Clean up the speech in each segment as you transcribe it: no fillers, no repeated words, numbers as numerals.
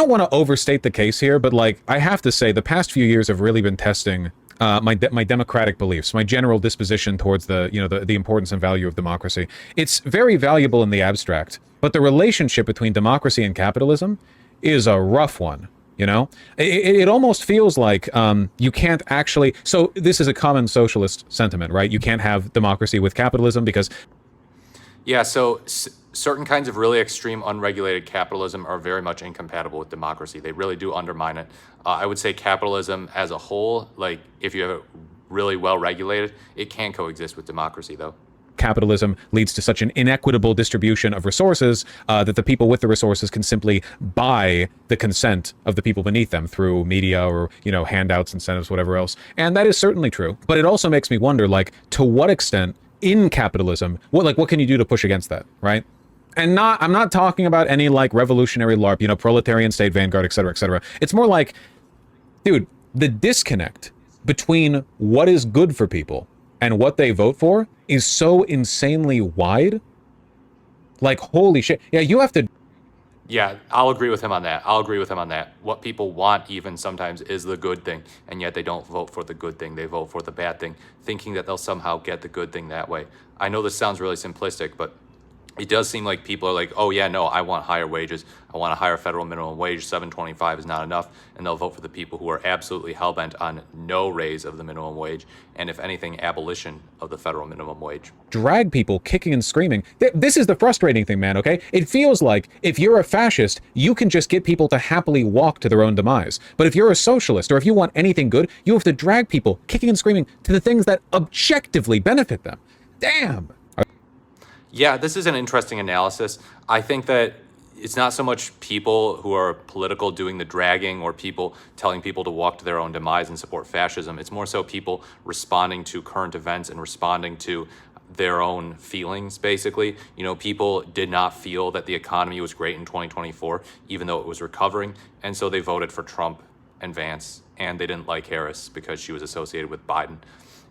don't want to overstate the case here, but like I have to say, the past few years have really been testing my democratic beliefs, my general disposition towards the importance and value of democracy. It's very valuable in the abstract, but the relationship between democracy and capitalism is a rough one. It almost feels like you can't actually. So this is a common socialist sentiment, right? You can't have democracy with capitalism because Yeah, so certain kinds of really extreme unregulated capitalism are very much incompatible with democracy. They really do undermine it. I would say capitalism as a whole, like if you have it really well regulated, it can coexist with democracy, though. capitalism leads to such an inequitable distribution of resources that the people with the resources can simply buy the consent of the people beneath them through media or handouts, incentives, whatever else. And that is certainly true. But it also makes me wonder, like, to what extent in capitalism, what can you do to push against that, right? And I'm not talking about any like revolutionary LARP, proletarian state vanguard, et cetera, et cetera. It's more like, dude, the disconnect between what is good for people and what they vote for is so insanely wide. Like, holy shit. Yeah, you have to. Yeah, I'll agree with him on that. I'll agree with him on that. What people want even sometimes is the good thing, and yet they don't vote for the good thing. They vote for the bad thing, thinking that they'll somehow get the good thing that way. I know this sounds really simplistic, but it does seem like people are like, oh yeah, no, I want higher wages. I want a higher federal minimum wage. 725 is not enough. And they'll vote for the people who are absolutely hell-bent on no raise of the minimum wage. And if anything, abolition of the federal minimum wage. Drag people kicking and screaming. This is the frustrating thing, man, okay? It feels like if you're a fascist, you can just get people to happily walk to their own demise. But if you're a socialist or if you want anything good, you have to drag people kicking and screaming to the things that objectively benefit them. Damn. Yeah, this is an interesting analysis. I think that it's not so much people who are political doing the dragging or people telling people to walk to their own demise and support fascism. It's more so people responding to current events and responding to their own feelings, basically. People did not feel that the economy was great in 2024, even though it was recovering. And so they voted for Trump and Vance, and they didn't like Harris because she was associated with Biden.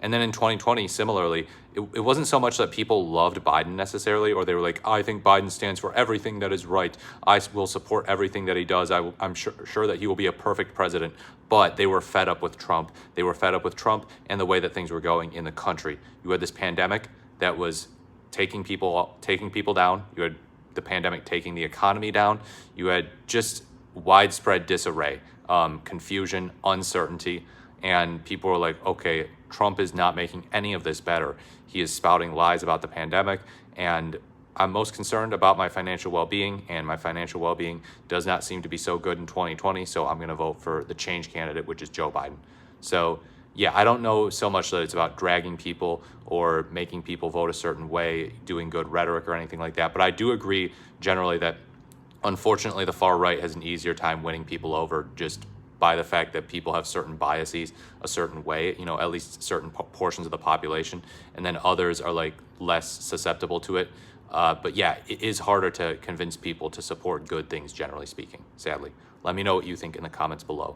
And then in 2020, similarly, it wasn't so much that people loved Biden necessarily, or they were like, I think Biden stands for everything that is right. I will support everything that he does. I'm sure that he will be a perfect president. But they were fed up with Trump. They were fed up with Trump and the way that things were going in the country. You had this pandemic that was taking people down. You had the pandemic taking the economy down. You had just widespread disarray, confusion, uncertainty. And people were like, okay, Trump is not making any of this better. He is spouting lies about the pandemic, and I'm most concerned about my financial well-being, and my financial well-being does not seem to be so good in 2020, so I'm going to vote for the change candidate, which is Joe Biden. So, yeah, I don't know so much that it's about dragging people or making people vote a certain way, doing good rhetoric or anything like that, but I do agree generally that, unfortunately, the far right has an easier time winning people over just by the fact that people have certain biases a certain way, at least certain portions of the population, and then others are like less susceptible to it. But yeah, it is harder to convince people to support good things, generally speaking, sadly. Let me know what you think in the comments below.